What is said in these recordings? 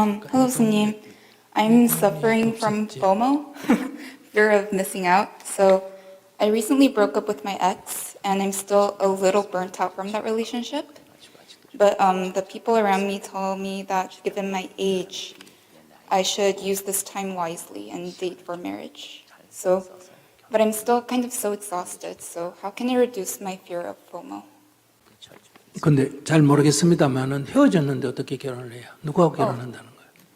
Hello, Sunim. I'm suffering from FOMO, fear of missing out. So I recently broke up with my ex, and I'm still a little burnt out from that relationship. But the people around me tell me that given my age, I should use this time wisely and date for marriage. But I'm still kind of so exhausted. So how can I reduce my fear of FOMO? 근데 잘 모르겠습니다만은 헤어졌는데 어떻게 결혼을 해요? 누구하고 결혼한다는 거예요?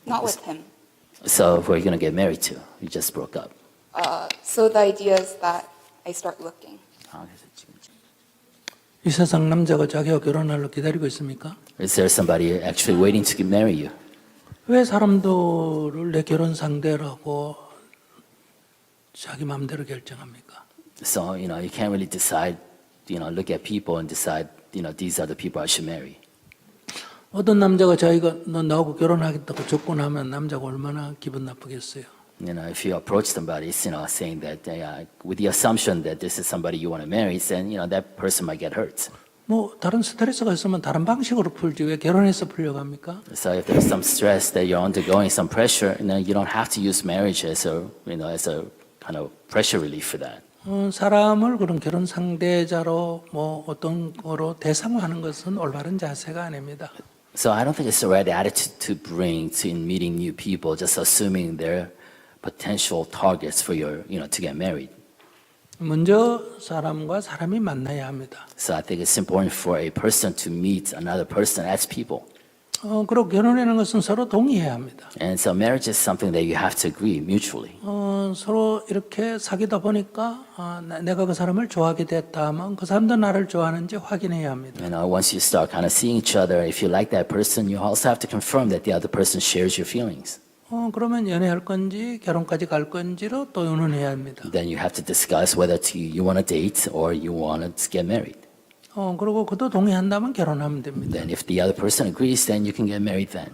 Not with him. So who are you going to get married to? You just broke up. So the idea is that I start looking. 이 세상 남자가 자기와 결혼하려 기다리고 있습니까? Is there somebody actually waiting to marry you? 왜 사람들을 내 결혼 상대라고 자기 마음대로 결정합니까? So, you can't really decide, look at people and decide, these are the people I should marry. 어떤 남자가 자기가 너 나하고 결혼하겠다고 조건하면 남자가 얼마나 기분 나쁘겠어요? If you approach somebody, saying that with the assumption that this is somebody you want to marry, then that person might get hurt. 뭐 다른 스트레스가 있으면 다른 방식으로 풀지 왜 결혼해서 풀려고 합니까? So if there's some stress that you're undergoing, some pressure, you don't have to use marriage as a kind of pressure relief for that. 사람을 그런 결혼 상대자로 뭐 어떤 거로 대상화하는 것은 올바른 자세가 아닙니다. So I don't think it's the right attitude to bring to in meeting new people, just assuming they're potential targets for to get married. 먼저 사람과 사람이 만나야 합니다. So I think it's important for a person to meet another person as people. 그리고 결혼하는 것은 서로 동의해야 합니다. And so marriage is something that you have to agree mutually. 서로 이렇게 사귀다 보니까 내가 그 사람을 좋아하게 됐다 하면 그 사람도 나를 좋아하는지 확인해야 합니다. Once you start kind of seeing each other, if you like that person, you also have to confirm that the other person shares your feelings. 그러면 연애할 건지 결혼까지 갈 건지로 또 의논해야 합니다. Then you have to discuss whether you want to date or you want to get married. 그리고 그도 동의한다면 결혼하면 됩니다. Then if the other person agrees, then you can get married then.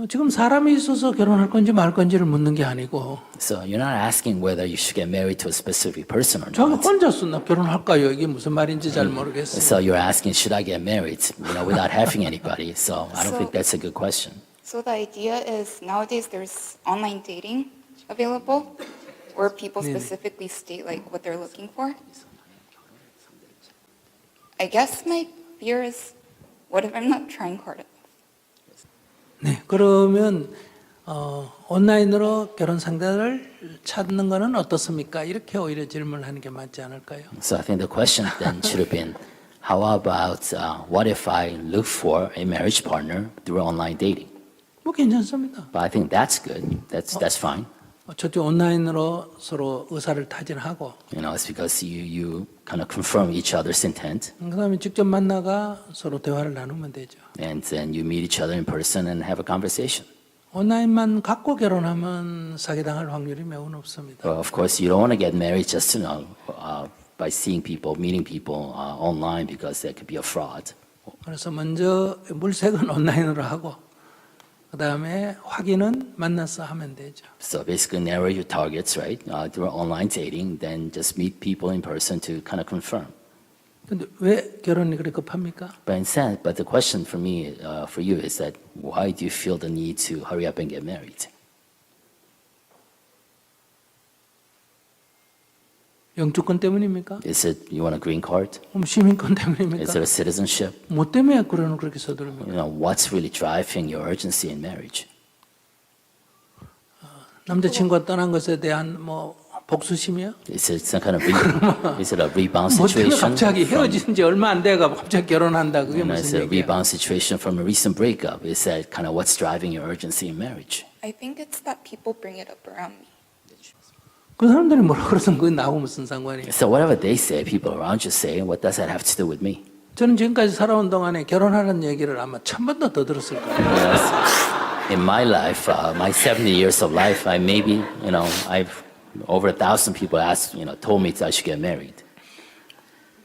지금 사람이 있어서 결혼할 건지 말 건지를 묻는 게 아니고 So you're not asking whether you should get married to a specific person or 자기 not. 혼자서 나 결혼할까요? 이게 무슨 말인지 잘 모르겠어요. So you're asking, should I get married, without having anybody? So I don't think that's a good question. So the idea is nowadays there's online dating available where people specifically state like what they're looking for. I guess my fear is what if I'm not trying hard enough? 네, 그러면 온라인으로 결혼 상대를 찾는 거는 어떻습니까? 이렇게 오히려 질문하는 게 맞지 않을까요? So I think the question then should have been, how about what if I look for a marriage partner through online dating? 뭐 괜찮습니다. But I think that's good. That's fine. 저쪽 온라인으로 서로 의사를 타진하고 It's because you kind of confirm each other's intent, 그다음에 직접 만나가 서로 대화를 나누면 되죠. and then you meet each other in person and have a conversation. 온라인만 갖고 결혼하면 사기당할 확률이 매우 높습니다. Well, of course, you don't want to get married just by seeing people, meeting people online because that could be a fraud. 그래서 먼저 물색은 온라인으로 하고 그다음에 확인은 만나서 하면 되죠. So basically narrow your targets, right? Through online dating, then just meet people in person to kind of confirm. 근데 왜 결혼이 그렇게 급합니까? But the question for me, for you, is that why do you feel the need to hurry up and get married? 영주권 때문입니까? Is it you want a green card? 시민권 때문입니까? Is it a citizenship? 뭐 때문에 그렇게 서두릅니까? What's really driving your urgency in marriage? 남자친구가 떠난 것에 대한 뭐 복수심이요? Is it some kind of is it a rebound 뭐 때문에 situation? 갑자기 헤어진 지 얼마 안 돼가 갑자기 결혼한다 그게 Is 무슨 it a 얘기야? rebound situation from a recent breakup? Is that kind of what's driving your urgency in marriage? I think it's that people bring it up around me. 그 사람들이 뭐라 그러든 그건 나하고 무슨 상관이에요? So whatever they say, people around you say, what does that have to do with me? 저는 지금까지 살아온 동안에 결혼하는 얘기를 아마 1000번도 더 들었을 거예요. In my life, my 70 years of life, I've over 1,000 people told me that I should get married.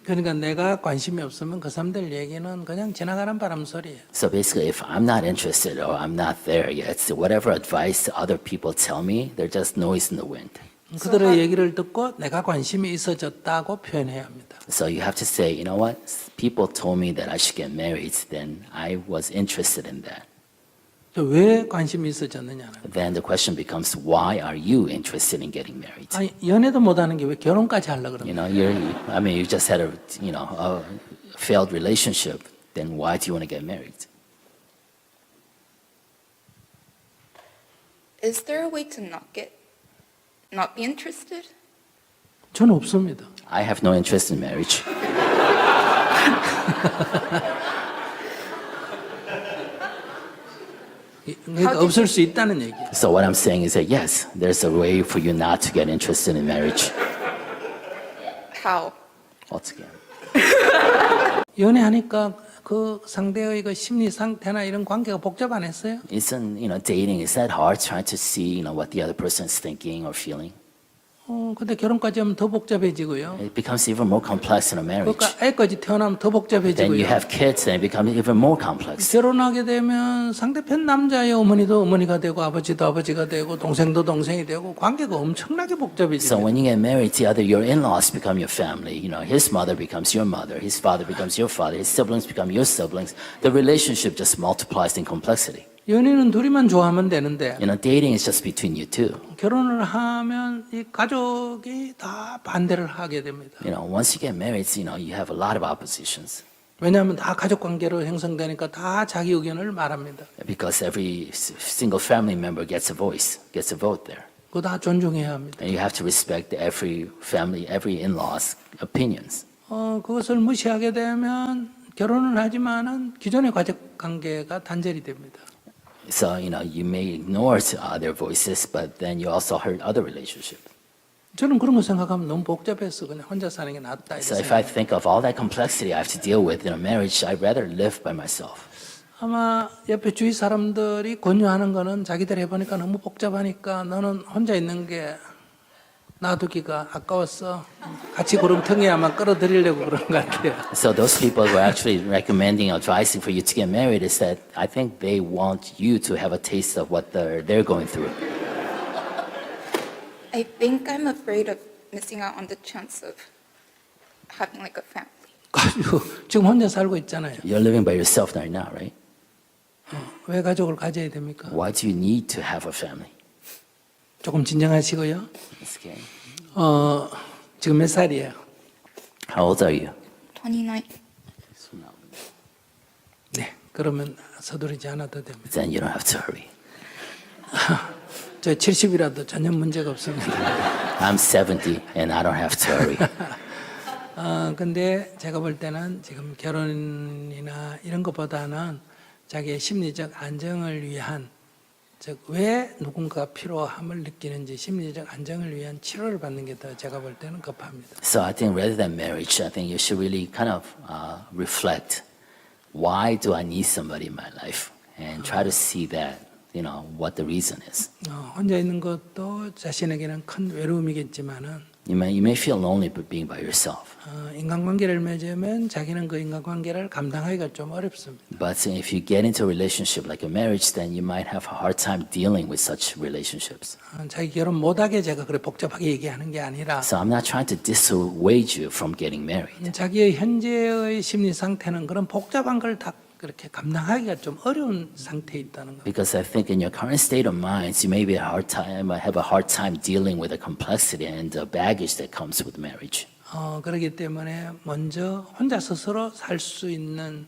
그러니까 내가 관심이 없으면 그 사람들 얘기는 그냥 지나가는 바람 소리예요. So basically, if I'm not interested or I'm not there yet, so whatever advice other people tell me, they're just noise in the wind. 그들의 얘기를 듣고 내가 관심이 있어졌다고 표현해야 합니다. So you have to say, you know what? People told me that I should get married, then I was interested in that. 왜 관심이 있어졌느냐는. then the question becomes, why are you interested in getting married? 아니, 연애도 못하는 게 왜 결혼까지 하려고 그러는? You know, you just had a failed relationship. Then why do you want to get married? Is there a way to not be interested? 저는 없습니다. I have no interest in marriage. 그러니까 없을 수 있다는 얘기예요. So what I'm saying is that yes, there's a way for you not to get interested in marriage How? altogether. 연애하니까 그 상대의 그 심리 상태나 이런 관계가 복잡 안 했어요? Isn't dating? Is that hard? Trying to see what the other person is thinking or feeling. 근데 결혼까지 하면 더 복잡해지고요. It becomes even more complex in a marriage. 그러니까 애까지 태어나면 더 Then you 복잡해지고요. have kids, and it becomes even more complex. 결혼하게 되면 상대편 남자의 어머니도 어머니가 되고 아버지도 아버지가 되고 동생도 동생이 되고 관계가 엄청나게 So 복잡해지고요. when you get married, your in-laws become your family. His mother becomes your mother. His father becomes your father. His siblings become your siblings. The relationship just multiplies in complexity. 연인은 둘이만 좋아하면 되는데 Dating is just between you two. 결혼을 하면 이 가족이 다 반대를 하게 됩니다. Once you get married, you have a lot of oppositions 왜냐하면 다 가족 관계로 형성되니까 다 자기 의견을 말합니다. because every single family member gets a voice, gets a vote there. 그거 다 존중해야 합니다. And you have to respect every family, every in-law's opinions. 그것을 무시하게 되면 결혼을 하지만은 기존의 가족 관계가 단절이 됩니다. So, you may ignore their voices, but then you also hurt other relationships. 저는 그런 거 생각하면 너무 복잡해서 그냥 혼자 사는 게 낫다. 이렇게 So if I think of all that complexity I have to deal with in a marriage, I'd rather live by myself. 아마 옆에 주위 사람들이 권유하는 거는 자기들 해보니까 너무 복잡하니까 너는 혼자 있는 게 놔두기가 아까웠어. 같이 구름텅이에 아마 끌어들이려고 그런 것 같아요. So those people who are actually recommending, advising for you to get married is that I think they want you to have a taste of what they're going through. I think I'm afraid of missing out on the chance of having like a family. 가지고 지금 혼자 살고 있잖아요. You're living by yourself right now, right? 왜 가족을 가져야 됩니까? Why do you need to have a family? 조금 진정하시고요. Okay. 지금 몇 살이에요? How old are you? 29. 네, 그러면 서두르지 않아도 됩니다. Then you don't have to hurry. 저 70이라도 전혀 문제가 없습니다. I'm 70 and I don't have to hurry. 근데 제가 볼 때는 지금 결혼이나 이런 것보다는 자기의 심리적 안정을 위한, 즉 왜 누군가 필요함을 느끼는지 심리적 안정을 위한 치료를 받는 게 더 제가 볼 때는 급합니다. So I think rather than marriage, I think you should really kind of reflect, why do I need somebody in my life? And try to see that, what the reason is. 혼자 있는 것도 자신에게는 큰 외로움이겠지만은 You may feel lonely being by yourself. 인간관계를 맺으면 자기는 그 인간관계를 감당하기가 좀 어렵습니다. But if you get into a relationship like a marriage, then you might have a hard time dealing with such relationships. 자기 결혼 못하게 제가 그래 복잡하게 얘기하는 게 아니라 So I'm not trying to dissuade you from getting married. 자기의 현재의 심리 상태는 그런 복잡한 걸 다 그렇게 감당하기가 좀 어려운 상태에 있다는 거. Because I think in your current state of mind, you may have a hard time dealing with the complexity and the baggage that comes with marriage. 그렇기 때문에 먼저 혼자 스스로 살 수 있는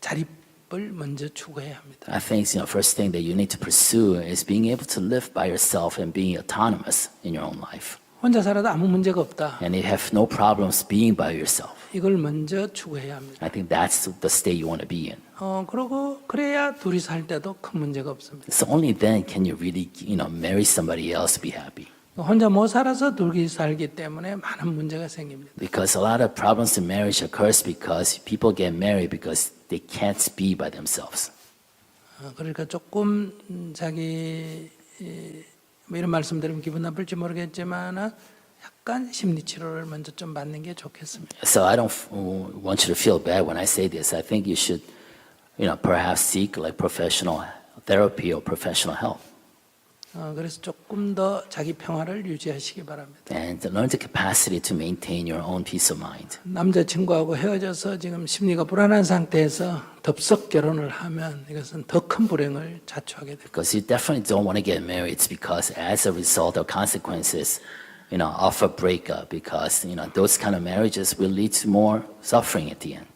자립을 먼저 추구해야 합니다. I think first thing that you need to pursue is being able to live by yourself and being autonomous in your own life. 혼자 살아도 아무 문제가 없다. And you have no problems being by yourself. 이걸 먼저 추구해야 합니다. I think that's the state you want to be in. 그러고 그래야 둘이 살 때도 큰 문제가 없습니다. So only then can you really, marry somebody else, be happy. 혼자 못 살아서 둘이 살기 때문에 많은 문제가 생깁니다. Because a lot of problems in marriage occurs because people get married because they can't be by themselves. 그러니까 조금 자기 뭐 이런 말씀 드리면 기분 나쁠지 모르겠지만 약간 심리 치료를 먼저 좀 받는 게 좋겠습니다. So I don't want you to feel bad when I say this. I think you should, perhaps seek like professional therapy or professional help. 그래서 조금 더 자기 평화를 유지하시기 바랍니다. And learn the capacity to maintain your own peace of mind. 남자친구하고 헤어져서 지금 심리가 불안한 상태에서 덥석 결혼을 하면 이것은 더 큰 불행을 자초하게 됩니다. Because you definitely don't want to get married because as a result of consequences, of a breakup, because, those kind of marriages will lead to more suffering at the end.